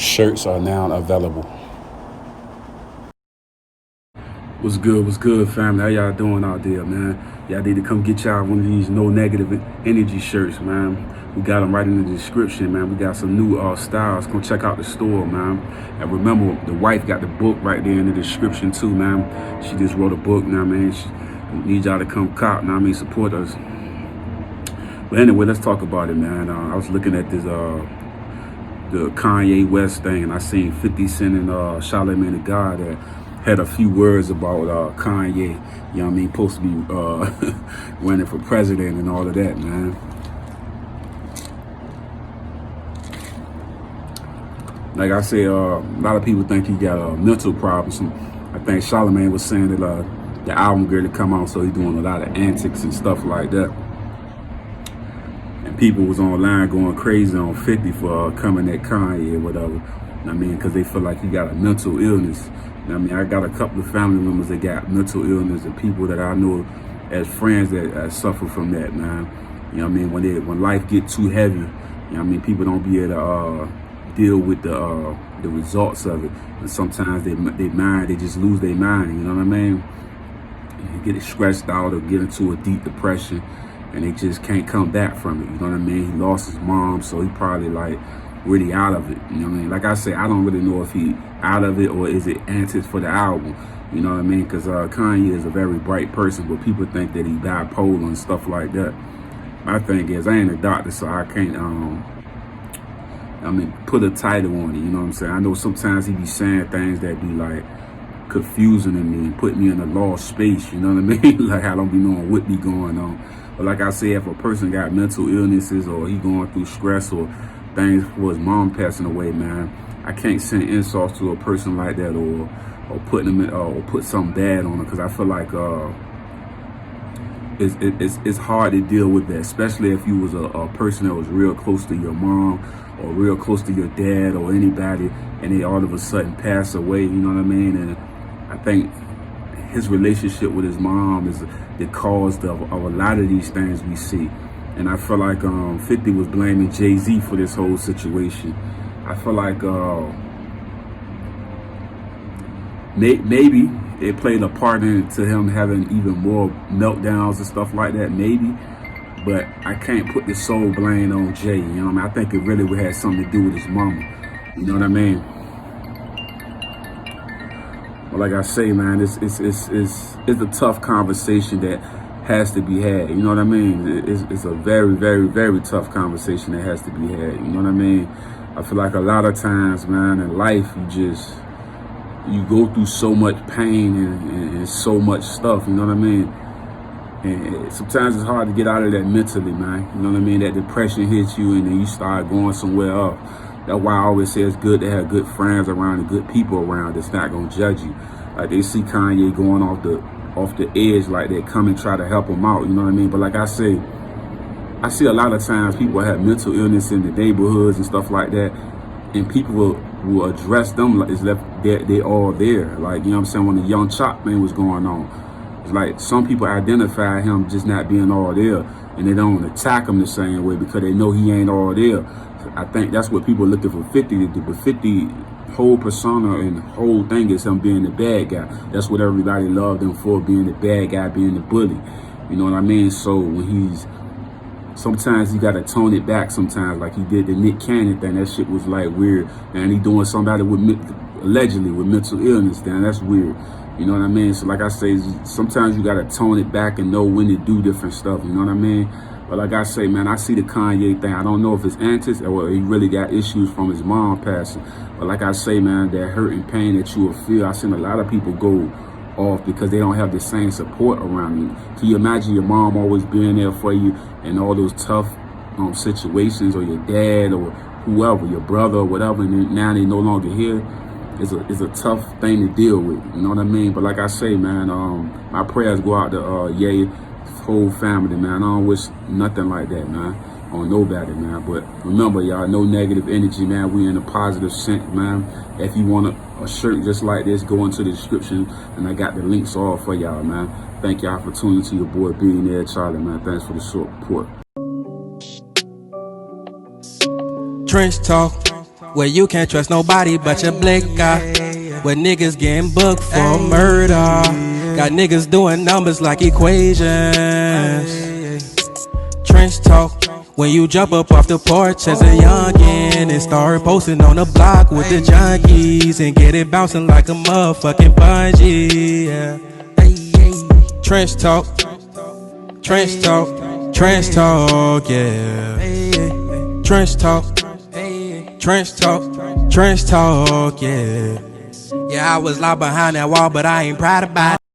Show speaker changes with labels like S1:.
S1: Shirts are now available. What's good, family? How y'all doing out there, man? Y'all need to come get y'all one of these no negative energy shirts, man. We got them right in the description, man. We got some new styles. Come check out the store, man. And remember, the wife got the book right there in the description too, man. She just wrote a book, now, man. She need y'all to come cop, now, I mean, support us. But anyway, let's talk about it, man. I was looking at this the Kanye West thing, and I seen 50 Cent and Charlamagne the God that had a few words about Kanye, you know what I mean, supposed to be running for president and all of that, man. Like I said, a lot of people think he got mental problems. I think Charlamagne was saying that the album girl to come out, so he's doing a lot of antics and stuff like that. And people was online going crazy on 50 for coming at Kanye or whatever. I mean, because they feel like he got a mental illness. I mean, I got a couple of family members that got mental illness and people that I know as friends that suffer from that, man. You know what I mean? When life get too heavy, you know what I mean, people don't be able to deal with the results of it. And sometimes they just lose their mind, you know what I mean? They get stressed out or get into a deep depression and they just can't come back from it, you know what I mean? He lost his mom, so he probably like really out of it, you know what I mean? Like I say, I don't really know if he out of it or is it antics for the album, you know what I mean? Because Kanye is a very bright person, but people think that he bipolar and stuff like that. My thing is, I ain't a doctor, so I can't put a title on it, you know what I'm saying? I know sometimes he be saying things that be like confusing to me and put me in a lost space, you know what I mean? Like I don't be knowing what be going on. But like I say, if a person got mental illnesses or he going through stress or things for his mom passing away, man, I can't send insults to a person like that or put them in, or put something bad on them, because I feel like it's hard to deal with that, especially if you was a person that was real close to your mom or real close to your dad or anybody, and they all of a sudden pass away, you know what I mean? And I think his relationship with his mom is the cause of a lot of these things we see. And I feel like 50 was blaming Jay-Z for this whole situation. I feel like maybe it played a part into him having even more meltdowns and stuff like that, maybe. But I can't put the sole blame on Jay, you know what I mean? I think it really would have something to do with his mama, you know what I mean? But like I say, man, it's a tough conversation that has to be had, you know what I mean? It's a very, very, very tough conversation that has to be had, you know what I mean? I feel like a lot of times, man, in life, you go through so much pain and so much stuff, you know what I mean? And sometimes it's hard to get out of that mentally, man. You know what I mean? That depression hits you and then you start going somewhere else. That's why I always say it's good to have good friends around and good people around that's not gonna judge you. Like they see Kanye going off the edge like that, come and try to help him out, you know what I mean? But like I say, I see a lot of times people have mental illness in the neighborhoods and stuff like that, and people will address them like it's left they all there. Like, you know what I'm saying, when the Young Chop thing was going on, it's like some people identify him just not being all there, and they don't attack him the same way because they know he ain't all there. I think that's what people are looking for 50 to do, but 50 whole persona and whole thing is him being the bad guy. That's what everybody loved him for, being the bad guy, being the bully. You know what I mean? So when sometimes you gotta tone it back sometimes, like he did the Nick Cannon thing. That shit was like weird. And he doing somebody allegedly with mental illness, then that's weird. You know what I mean? So like I say, sometimes you gotta tone it back and know when to do different stuff, you know what I mean? But like I say, man, I see the Kanye thing. I don't know if it's antics or he really got issues from his mom passing. But like I say, man, that hurt and pain that you will feel, I've seen a lot of people go off because they don't have the same support around you. Can you imagine your mom always being there for you in all those tough situations, or your dad or whoever, your brother or whatever, and now they no longer here? It's a tough thing to deal with, you know what I mean? But like I say, man, my prayers go out to Ye, whole family, man. I don't wish nothing like that, man, on nobody, man. But remember, y'all, no negative energy, man. We in a positive sense, man. If you want a shirt just like this, go into the description, and I got the links all for y'all, man. Thank y'all for tuning to your boy Billionaire Charlie, man. Thanks for the support.
S2: Trench talk, Where you can't trust nobody but your blicker. Where niggas getting booked for murder. Got niggas doing numbers like equations. Trench talk. When you jump up off the porch as a youngin' and start posting on the block with the junkies and get it bouncing like a motherfucking bungee. Yeah. Trench talk. Trench talk. Trench talk. Yeah. Trench talk. Trench talk, trench talk, yeah. Yeah, I was locked behind that wall, but I ain't proud about it.